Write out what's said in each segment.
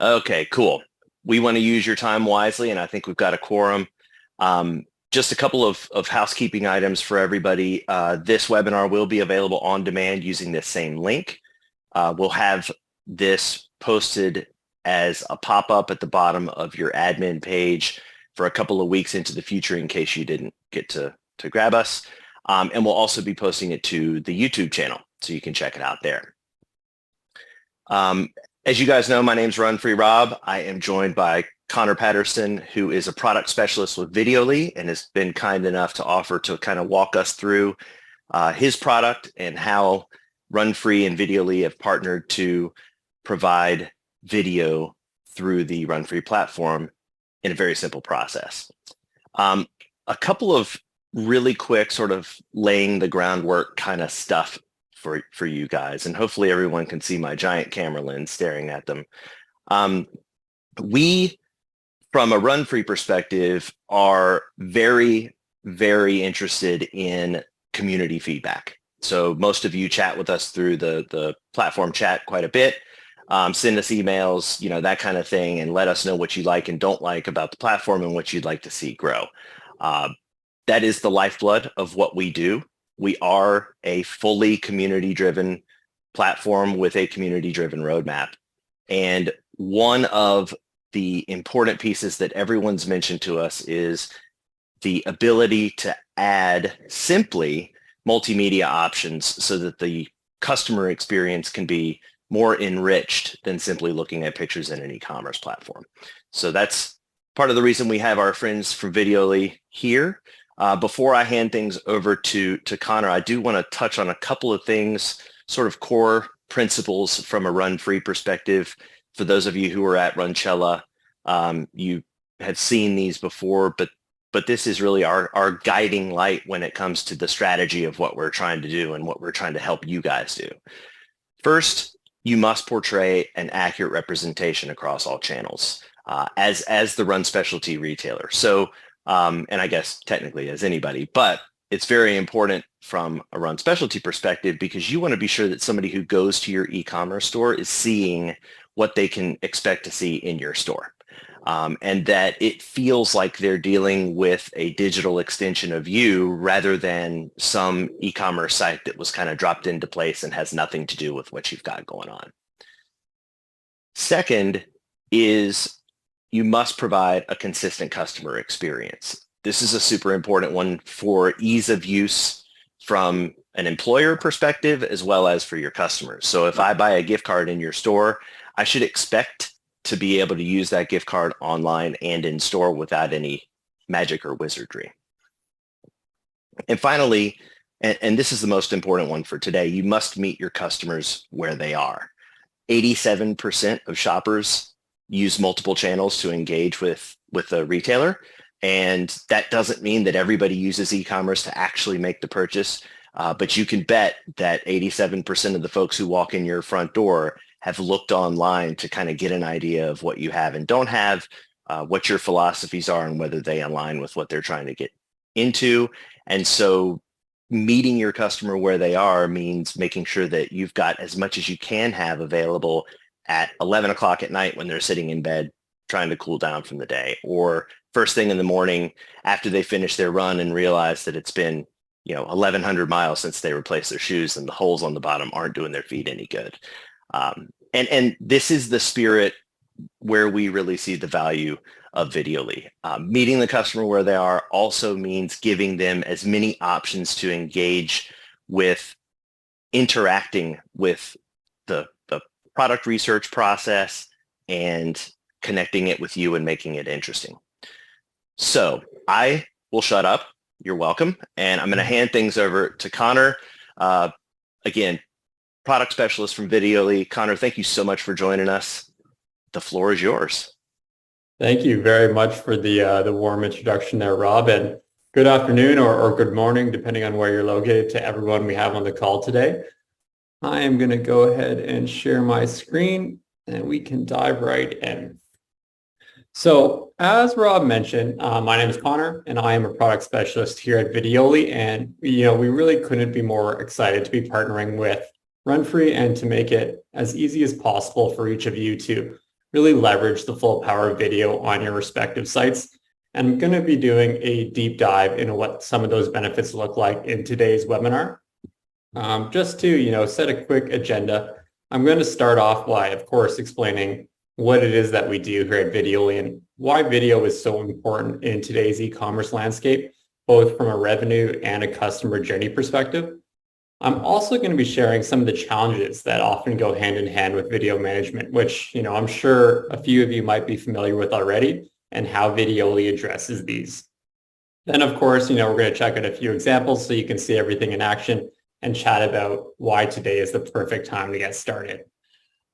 Okay, cool. We want to use your time wisely, and I think we've got a quorum. Just a couple of housekeeping items for everybody. This webinar will be available on demand using this same link. We'll have this posted as a pop-up at the bottom of your admin page for a couple of weeks into the future in case you didn't get to grab us. And we'll also be posting it to the YouTube channel, so you can check it out there. As you guys know, my name's Run Free Rob. I am joined by Connor Paterson, who is a product specialist with Videoly and has been kind enough to offer to kind of walk us through his product and how Run Free and Videoly have partnered to provide video through the Run Free platform in a very simple process. A couple of really quick sort of laying the groundwork kind of stuff for you guys, and hopefully everyone can see my giant camera lens staring at them. We, from a Run Free perspective, are very, very interested in community feedback. So most of you chat with us through the platform chat quite a bit. Send us emails, that kind of thing, and let us know what you like and don't like about the platform and what you'd like to see grow. That is the lifeblood of what we do. We are a fully community-driven platform with a community-driven roadmap. And one of the important pieces that everyone's mentioned to us is the ability to add simply multimedia options so that the customer experience can be more enriched than simply looking at pictures in an e-commerce platform. So that's part of the reason we have our friends from Videoly here. Before I hand things over to Connor, I do want to touch on a couple of things, sort of core principles from a Run Free perspective. For those of you who are at Runchella, you have seen these before, but this is really our guiding light when it comes to the strategy of what we're trying to do and what we're trying to help you guys do. First, you must portray an accurate representation across all channels as the Run Specialty retailer. So, and I guess technically as anybody, but it's very important from a Run Specialty perspective because you want to be sure that somebody who goes to your e-commerce store is seeing what they can expect to see in your store. And that it feels like they're dealing with a digital extension of you rather than some e-commerce site that was kind of dropped into place and has nothing to do with what you've got going on. Second is you must provide a consistent customer experience. This is a super important one for ease of use from an employer perspective as well as for your customers. So if I buy a gift card in your store, I should expect to be able to use that gift card online and in store without any magic or wizardry. And finally, and this is the most important one for today, you must meet your customers where they are. 87% of shoppers use multiple channels to engage with a retailer. And that doesn't mean that everybody uses e-commerce to actually make the purchase, but you can bet that 87% of the folks who walk in your front door have looked online to kind of get an idea of what you have and don't have, what your philosophies are and whether they align with what they're trying to get into. And so meeting your customer where they are means making sure that you've got as much as you can have available at 11 o'clock at night when they're sitting in bed trying to cool down from the day, or first thing in the morning after they finish their run and realize that it's been 1,100 miles since they replaced their shoes and the holes on the bottom aren't doing their feet any good. And this is the spirit where we really see the value of Videoly. Meeting the customer where they are also means giving them as many options to engage with interacting with the product research process and connecting it with you and making it interesting. So I will shut up. You're welcome. And I'm going to hand things over to Connor. Again, product specialist from Videoly. Connor, thank you so much for joining us. The floor is yours. Thank you very much for the warm introduction there, Rob. And good afternoon or good morning, depending on where you're located, to everyone we have on the call today. I am going to go ahead and share my screen and we can dive right in. So as Rob mentioned, my name is Connor and I am a product specialist here at Videoly. And, we really couldn't be more excited to be partnering with Run Free and to make it as easy as possible for each of you to really leverage the full power of video on your respective sites. And I'm going to be doing a deep dive into what some of those benefits look like in today's webinar. Just to, set a quick agenda, I'm going to start off by, of course, explaining what it is that we do here at Videoly and why video is so important in today's e-commerce landscape, both from a revenue and a customer journey perspective. I'm also going to be sharing some of the challenges that often go hand in hand with video management, which, I'm sure a few of you might be familiar with already, and how Videoly addresses these. Then, of course, we're going to check out a few examples so you can see everything in action and chat about why today is the perfect time to get started.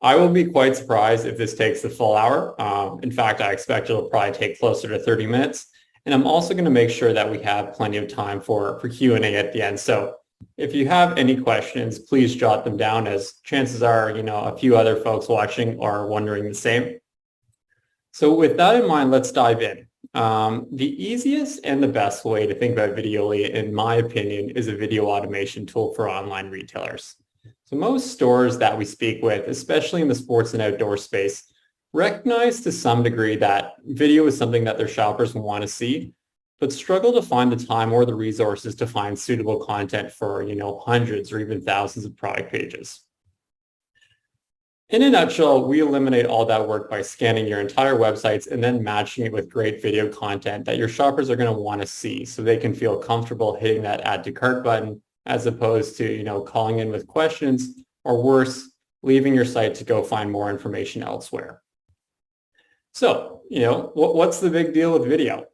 I will be quite surprised if this takes the full hour. In fact, I expect it'll probably take closer to 30 minutes. And I'm also going to make sure that we have plenty of time for Q&A at the end. So if you have any questions, please jot them down, as chances are, a few other folks watching are wondering the same. So with that in mind, let's dive in. The easiest and the best way to think about Videoly, in my opinion, is a video automation tool for online retailers. So most stores that we speak with, especially in the sports and outdoor space, recognize to some degree that video is something that their shoppers want to see, but struggle to find the time or the resources to find suitable content for, hundreds or even thousands of product pages. In a nutshell, we eliminate all that work by scanning your entire websites and then matching it with great video content that your shoppers are going to want to see so they can feel comfortable hitting that add to cart button, as opposed to, calling in with questions, or worse, leaving your site to go find more information elsewhere. So, what's the big deal with video?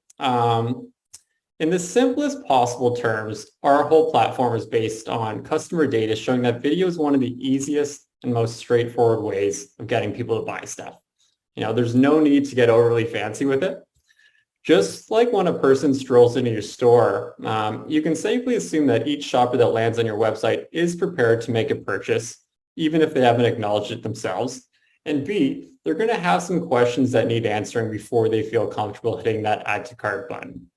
In the simplest possible terms, our whole platform is based on customer data showing that video is one of the easiest and most straightforward ways of getting people to buy stuff. There's no need to get overly fancy with it. Just like when a person strolls into your store, you can safely assume that each shopper that lands on your website is prepared to make a purchase, even if they haven't acknowledged it themselves. And B, they're going to have some questions that need answering before they feel comfortable hitting that add to cart button.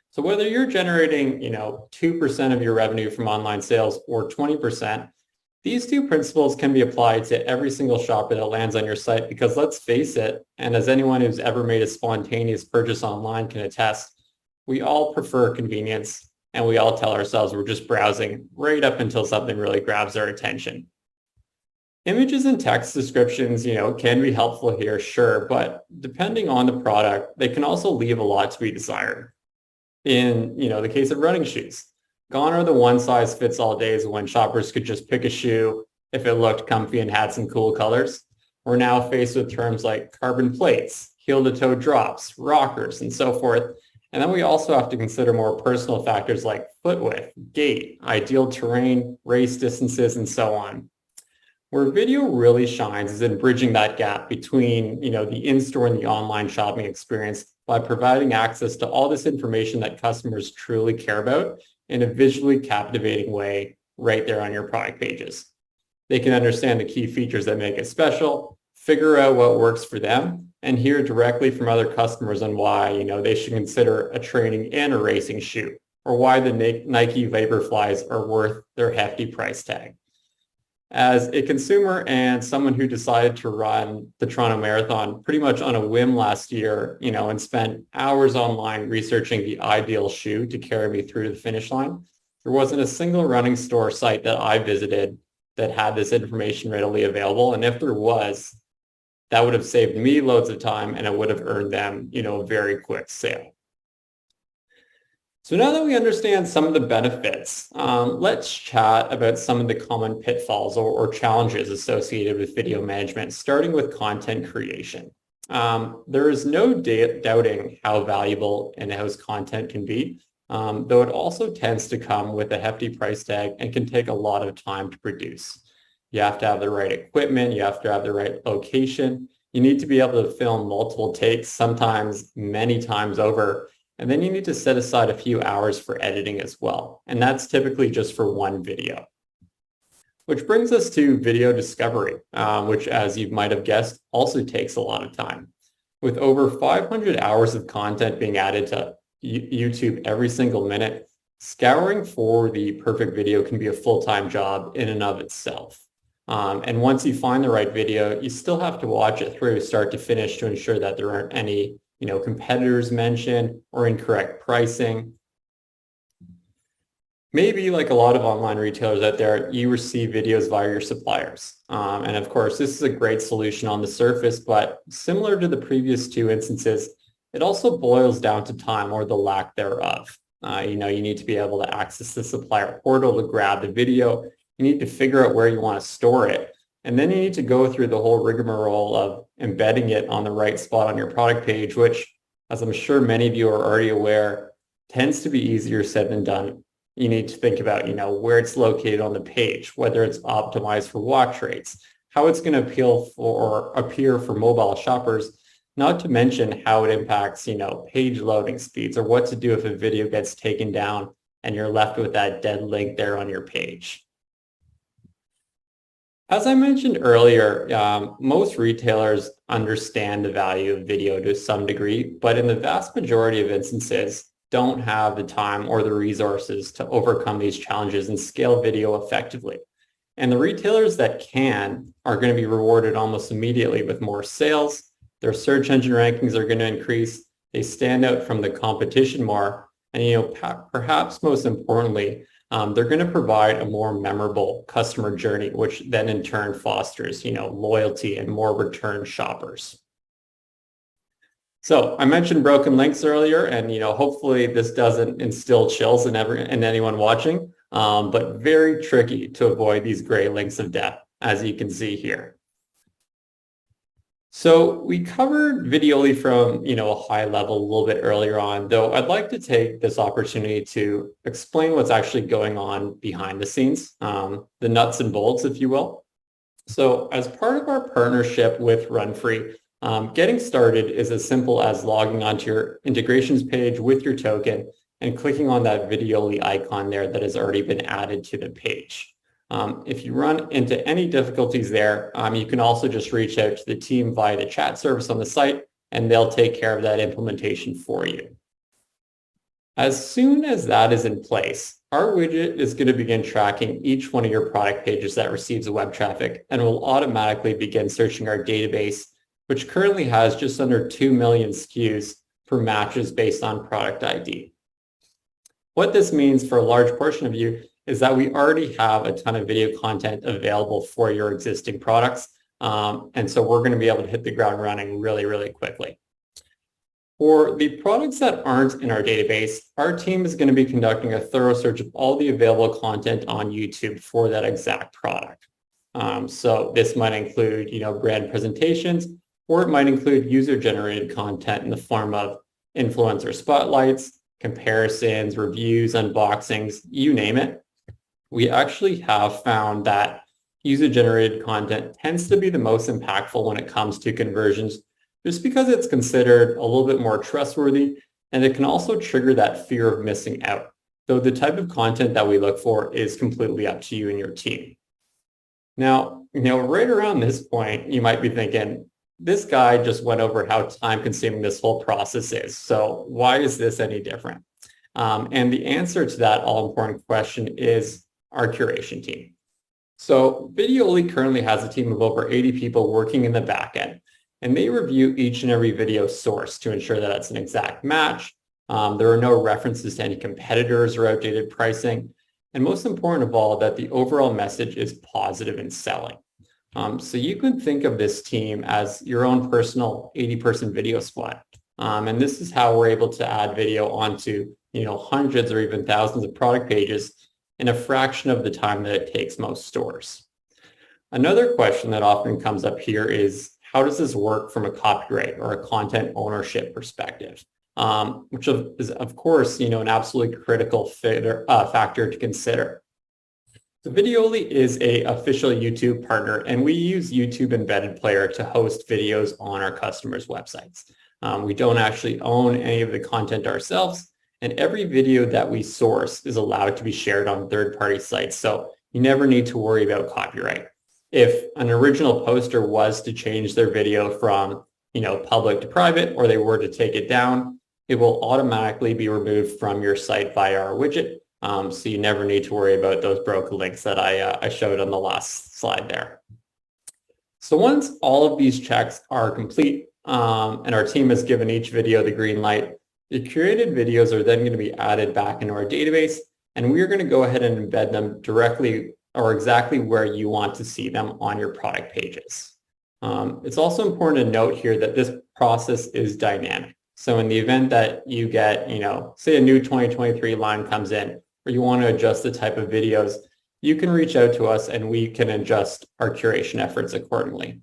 So whether you're generating, 2% of your revenue from online sales or 20%, these two principles can be applied to every single shopper that lands on your site, because let's face it, and as anyone who's ever made a spontaneous purchase online can attest, we all prefer convenience, and we all tell ourselves we're just browsing right up until something really grabs our attention. Images and text descriptions, can be helpful here, sure, but depending on the product, they can also leave a lot to be desired. In, the case of running shoes, gone are the one-size-fits-all days when shoppers could just pick a shoe if it looked comfy and had some cool colors. We're now faced with terms like carbon plates, heel-to-toe drops, rockers, and so forth. And then we also have to consider more personal factors like foot width, gait, ideal terrain, race distances, and so on. Where video really shines is in bridging that gap between, the in-store and the online shopping experience by providing access to all this information that customers truly care about in a visually captivating way right there on your product pages. They can understand the key features that make it special, figure out what works for them, and hear directly from other customers on why, they should consider a training and a racing shoe, or why the Nike Vaporflies are worth their hefty price tag. As a consumer and someone who decided to run the Toronto Marathon pretty much on a whim last year, and spent hours online researching the ideal shoe to carry me through to the finish line, there wasn't a single running store site that I visited that had this information readily available. And if there was, that would have saved me loads of time, and it would have earned them, a very quick sale. So now that we understand some of the benefits, let's chat about some of the common pitfalls or challenges associated with video management, starting with content creation. There is no doubting how valuable in-house content can be, though it also tends to come with a hefty price tag and can take a lot of time to produce. You have to have the right equipment, you have to have the right location, you need to be able to film multiple takes, sometimes many times over. And then you need to set aside a few hours for editing as well. And that's typically just for one video. Which brings us to video discovery, which, as you might have guessed, also takes a lot of time. With over 500 hours of content being added to YouTube every single minute, scouring for the perfect video can be a full-time job in and of itself. And once you find the right video, you still have to watch it through start to finish to ensure that there aren't any, competitors mentioned or incorrect pricing. Maybe like a lot of online retailers out there, you receive videos via your suppliers. And of course, this is a great solution on the surface, but similar to the previous two instances, it also boils down to time or the lack thereof. You need to be able to access the supplier portal to grab the video. You need to figure out where you want to store it. And then you need to go through the whole rigmarole of embedding it on the right spot on your product page, which, as I'm sure many of you are already aware, tends to be easier said than done. You need to think about, where it's located on the page, whether it's optimized for watch rates, how it's going to appear for mobile shoppers, not to mention how it impacts, page loading speeds, or what to do if a video gets taken down and you're left with that dead link there on your page. As I mentioned earlier, most retailers understand the value of video to some degree, but in the vast majority of instances, don't have the time or the resources to overcome these challenges and scale video effectively. And the retailers that can are going to be rewarded almost immediately with more sales. Their search engine rankings are going to increase. They stand out from the competition more. And, perhaps most importantly, they're going to provide a more memorable customer journey, which then in turn fosters, loyalty and more return shoppers. So I mentioned broken links earlier, and hopefully this doesn't instill chills in anyone watching, but very tricky to avoid these gray links of death, as you can see here. So we covered Videoly from a high level a little bit earlier on, though I'd like to take this opportunity to explain what's actually going on behind the scenes, the nuts and bolts, if you will. So as part of our partnership with Runfree, getting started is as simple as logging onto your integrations page with your token and clicking on that Videoly icon there that has already been added to the page. If you run into any difficulties there, you can also just reach out to the team via the chat service on the site, and they'll take care of that implementation for you. As soon as that is in place, our widget is going to begin tracking each one of your product pages that receives web traffic and will automatically begin searching our database, which currently has just under 2 million SKUs for matches based on product ID. What this means for a large portion of you is that we already have a ton of video content available for your existing products. And so we're going to be able to hit the ground running really, really quickly. For the products that aren't in our database, our team is going to be conducting a thorough search of all the available content on YouTube for that exact product. So this might include, brand presentations, or it might include user-generated content in the form of influencer spotlights, comparisons, reviews, unboxings, you name it. We actually have found that user-generated content tends to be the most impactful when it comes to conversions, just because it's considered a little bit more trustworthy, and it can also trigger that fear of missing out. So the type of content that we look for is completely up to you and your team. Now, right around this point, you might be thinking, this guy just went over how time-consuming this whole process is. So why is this any different? And the answer to that all-important question is our curation team. So Videoly currently has a team of over 80 people working in the back end, and they review each and every video source to ensure that it's an exact match. There are no references to any competitors or outdated pricing, and most important of all, that the overall message is positive and selling. So you can think of this team as your own personal 80-person video squad. And this is how we're able to add video onto, hundreds or even thousands of product pages in a fraction of the time that it takes most stores. Another question that often comes up here is, how does this work from a copyright or a content ownership perspective? Which is, of course, an absolutely critical factor to consider. So Videoly is an official YouTube partner, and we use YouTube Embedded Player to host videos on our customers' websites. We don't actually own any of the content ourselves, and every video that we source is allowed to be shared on third-party sites, so you never need to worry about copyright. If an original poster was to change their video from, public to private, or they were to take it down, it will automatically be removed from your site via our widget, So you never need to worry about those broken links that I showed on the last slide there. So once all of these checks are complete and our team has given each video the green light, the curated videos are then going to be added back into our database, and we're going to go ahead and embed them directly or exactly where you want to see them on your product pages. It's also important to note here that this process is dynamic. So in the event that you get, say a new 2023 line comes in where you want to adjust the type of videos, you can reach out to us and we can adjust our curation efforts accordingly.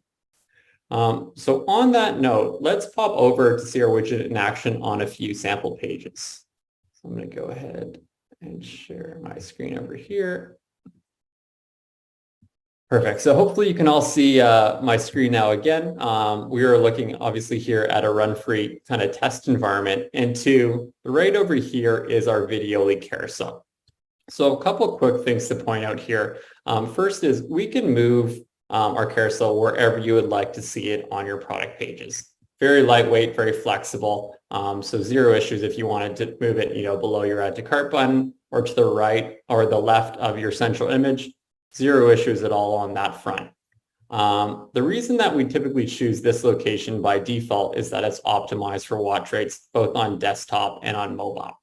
So on that note, let's pop over to see our widget in action on a few sample pages. So I'm going to go ahead and share my screen over here. Perfect. So hopefully you can all see my screen now again. We are looking obviously here at a run-free kind of test environment. And to the right over here is our Videoly carousel. So a couple of quick things to point out here. First is we can move our carousel wherever you would like to see it on your product pages. Very lightweight, very flexible. So zero issues if you wanted to move it, below your add to cart button or to the right or the left of your central image. Zero issues at all on that front. The reason that we typically choose this location by default is that it's optimized for watch rates both on desktop and on mobile.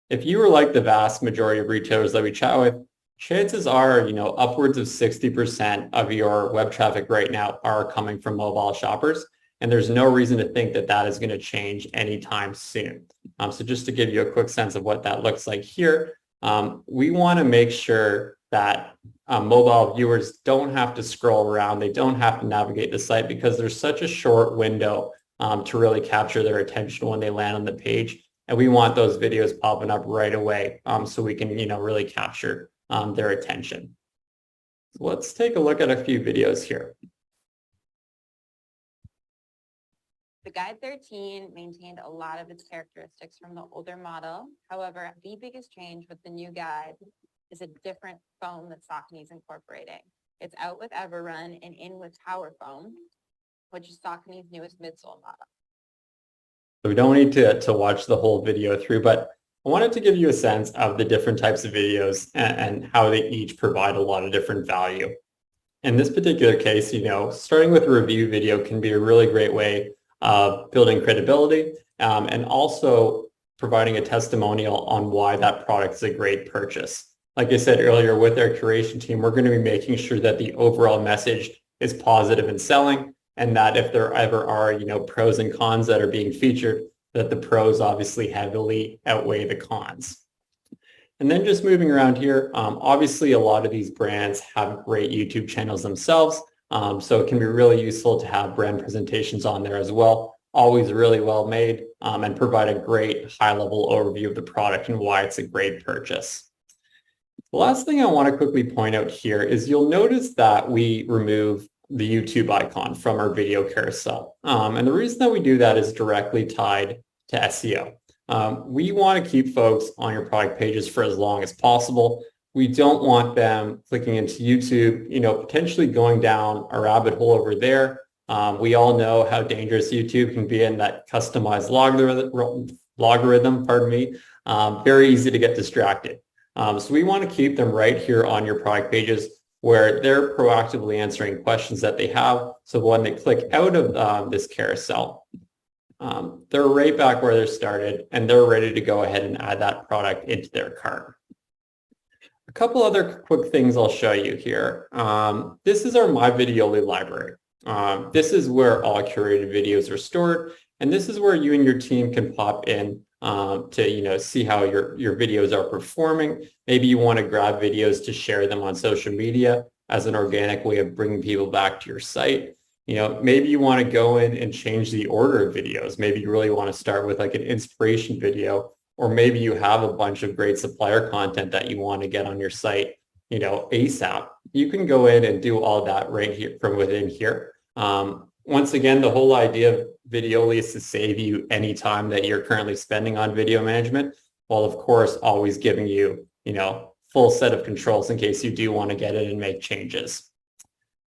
If you were like the vast majority of retailers that we chat with, chances are, upwards of 60% of your web traffic right now are coming from mobile shoppers. And there's no reason to think that that is going to change anytime soon. So just to give you a quick sense of what that looks like here, we want to make sure that mobile viewers don't have to scroll around. They don't have to navigate the site because there's such a short window to really capture their attention when they land on the page. And we want those videos popping up right away so we can, really capture their attention. So let's take a look at a few videos here. The Guide 13 maintained a lot of its characteristics from the older model. However, the biggest change with the new guide is a different foam that Saucony is incorporating. It's out with Everrun and in with Tower Foam, which is Saucony's newest midsole model. So we don't need to watch the whole video through, but I wanted to give you a sense of the different types of videos and how they each provide a lot of different value. In this particular case, starting with a review video can be a really great way of building credibility and also providing a testimonial on why that product is a great purchase. Like I said earlier, with our curation team, we're going to be making sure that the overall message is positive in selling, and that if there ever are, pros and cons that are being featured, that the pros obviously heavily outweigh the cons. And then just moving around here, obviously a lot of these brands have great YouTube channels themselves, so it can be really useful to have brand presentations on there as well. Always really well made and provide a great high-level overview of the product and why it's a great purchase. The last thing I want to quickly point out here is you'll notice that we remove the YouTube icon from our video carousel. And the reason that we do that is directly tied to SEO. We want to keep folks on your product pages for as long as possible. We don't want them clicking into YouTube, potentially going down a rabbit hole over there. We all know how dangerous YouTube can be in that customized logarithm, very easy to get distracted. So we want to keep them right here on your product pages where they're proactively answering questions that they have. So when they click out of this carousel, they're right back where they started and they're ready to go ahead and add that product into their cart. A couple other quick things I'll show you here. This is our My Videoly library. This is where all curated videos are stored, and this is where you and your team can pop in to see how your videos are performing. Maybe you want to grab videos to share them on social media as an organic way of bringing people back to your site. Maybe you want to go in and change the order of videos. Maybe you really want to start with like an inspiration video, or maybe you have a bunch of great supplier content that you want to get on your site, ASAP. You can go in and do all that right here from within here. Once again, the whole idea of Videoly is to save you any time that you're currently spending on video management, while of course always giving you, full set of controls in case you do want to get in and make changes.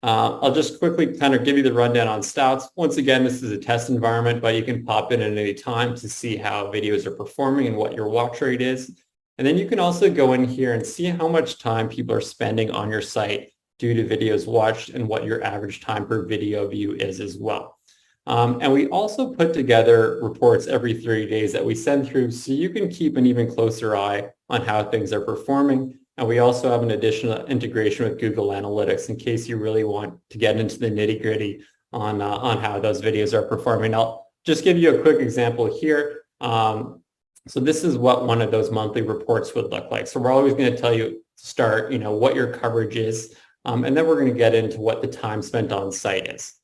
I'll just quickly kind of give you the rundown on stats. Once again, this is a test environment, but you can pop in at any time to see how videos are performing and what your watch rate is. And then you can also go in here and see how much time people are spending on your site due to videos watched and what your average time per video view is as well. And we also put together reports every 30 days that we send through so you can keep an even closer eye on how things are performing. And we also have an additional integration with Google Analytics in case you really want to get into the nitty-gritty on how those videos are performing. I'll just give you a quick example here. So this is what one of those monthly reports would look like. So we're always going to tell you to start, what your coverage is, and then we're going to get into what the time spent on site is.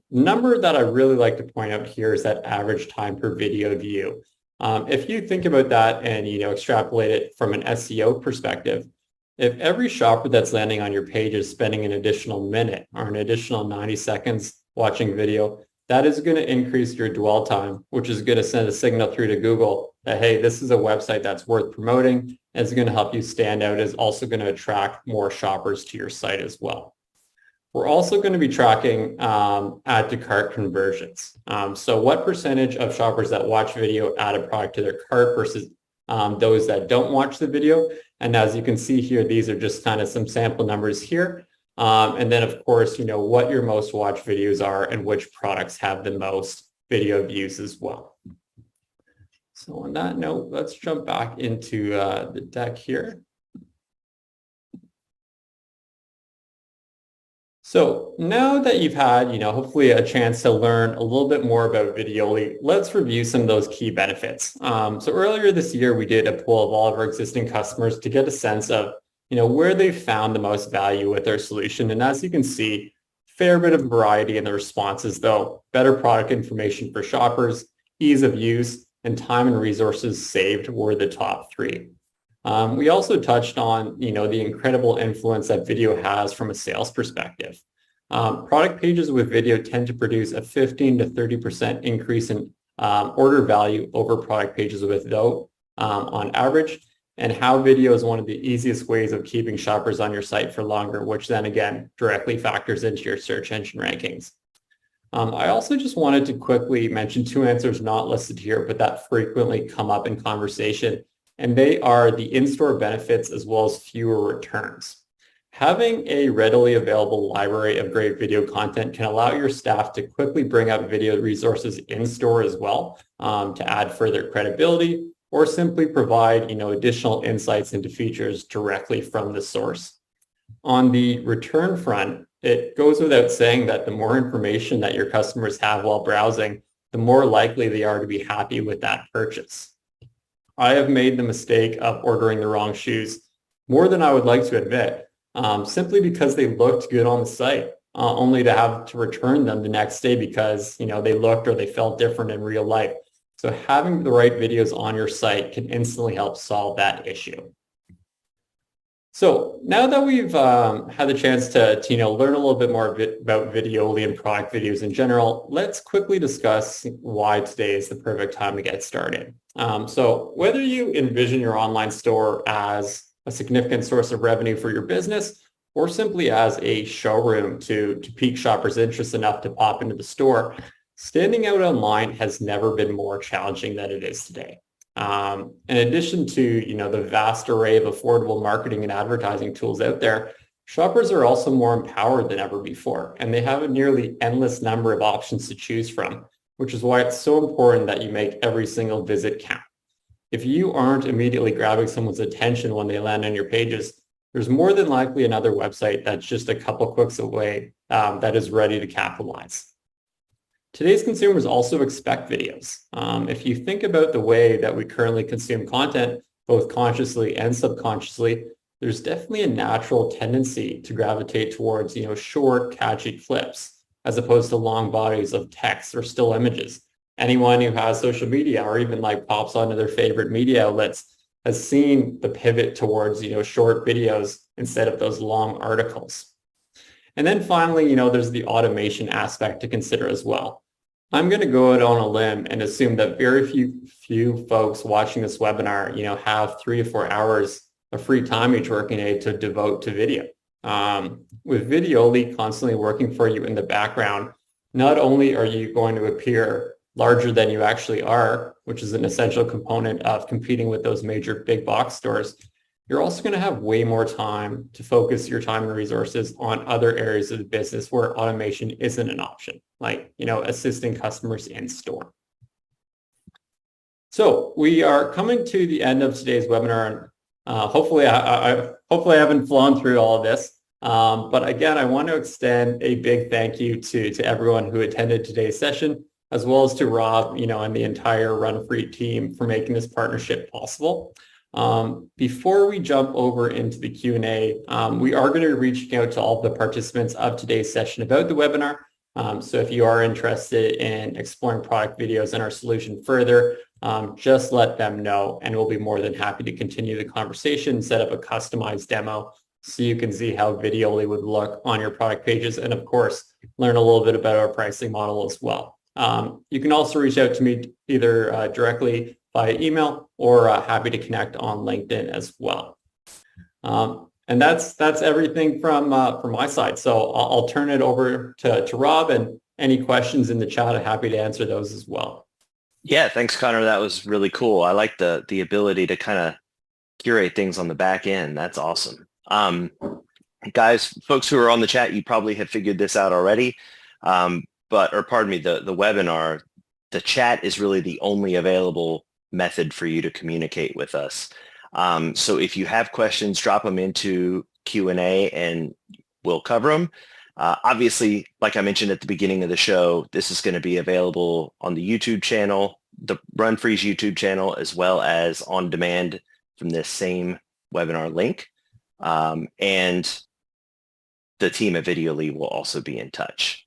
Number that I really like to point out here is that average time per video view. If you think about that and extrapolate it from an SEO perspective, if every shopper that's landing on your page is spending an additional minute or an additional 90 seconds watching video, that is going to increase your dwell time, which is going to send a signal through to Google that, hey, this is a website that's worth promoting, and it's going to help you stand out. It's also going to attract more shoppers to your site as well. We're also going to be tracking add to cart conversions. So what percentage of shoppers that watch video add a product to their cart versus those that don't watch the video. And as you can see here, these are just kind of some sample numbers here. And then of course, what your most watched videos are and which products have the most video views as well. So on that note, let's jump back into the deck here. So now that you've had, hopefully a chance to learn a little bit more about Videoly, let's review some of those key benefits. So earlier this year, we did a poll of all of our existing customers to get a sense of, where they found the most value with their solution. And as you can see, fair bit of variety in the responses, though. Better product information for shoppers, ease of use, and time and resources saved were the top three. We also touched on, the incredible influence that video has from a sales perspective. Product pages with video tend to produce a 15 to 30% increase in order value over product pages without on average, and how video is one of the easiest ways of keeping shoppers on your site for longer, which then again directly factors into your search engine rankings. I also just wanted to quickly mention two answers not listed here, but that frequently come up in conversation. And they are the in-store benefits as well as fewer returns. Having a readily available library of great video content can allow your staff to quickly bring up video resources in-store as well to add further credibility or simply provide additional insights into features directly from the source. On the return front, it goes without saying that the more information that your customers have while browsing, the more likely they are to be happy with that purchase. I have made the mistake of ordering the wrong shoes more than I would like to admit, simply because they looked good on the site, only to have to return them the next day because they looked or they felt different in real life. So having the right videos on your site can instantly help solve that issue. So now that we've had the chance to learn a little bit more about Videoly and product videos in general, let's quickly discuss why today is the perfect time to get started. So whether you envision your online store as a significant source of revenue for your business or simply as a showroom to pique shoppers' interest enough to pop into the store, standing out online has never been more challenging than it is today. In addition to the vast array of affordable marketing and advertising tools out there, shoppers are also more empowered than ever before, and they have a nearly endless number of options to choose from, which is why it's so important that you make every single visit count. If you aren't immediately grabbing someone's attention when they land on your pages, there's more than likely another website that's just a couple clicks away that is ready to capitalize. Today's consumers also expect videos. If you think about the way that we currently consume content, both consciously and subconsciously, there's definitely a natural tendency to gravitate towards, short, catchy clips, as opposed to long bodies of text or still images. Anyone who has social media or even pops onto their favorite media outlets has seen the pivot towards, short videos instead of those long articles. And then finally, there's the automation aspect to consider as well. I'm going to go out on a limb and assume that very few folks watching this webinar, have 3 to 4 hours of free time each working day to devote to video. With Videoly constantly working for you in the background, not only are you going to appear larger than you actually are, which is an essential component of competing with those major big box stores, you're also going to have way more time to focus your time and resources on other areas of the business where automation isn't an option, like, assisting customers in store. So we are coming to the end of today's webinar. Hopefully I haven't flown through all of this. But again, I want to extend a big thank you to everyone who attended today's session, as well as to Rob, and the entire Run Free team for making this partnership possible. Before we jump over into the Q&A, we are going to be reaching out to all of the participants of today's session about the webinar. So if you are interested in exploring product videos and our solution further, just let them know, and we'll be more than happy to continue the conversation, set up a customized demo so you can see how Videoly would look on your product pages, and of course, learn a little bit about our pricing model as well. You can also reach out to me either directly via email or happy to connect on LinkedIn as well. And that's everything from my side. So I'll turn it over to Rob, and any questions in the chat, I'm happy to answer those as well. Yeah, thanks, Connor. That was really cool. I like the ability to kind of curate things on the back end. That's awesome. Guys, folks who are on the chat, you probably have figured this out already. The webinar, the chat is really the only available method for you to communicate with us. So if you have questions, drop them into Q&A and we'll cover them. Obviously, like I mentioned at the beginning of the show, this is going to be available on the YouTube channel, the Run Free's YouTube channel, as well as on demand from this same webinar link. And the team at Videoly will also be in touch.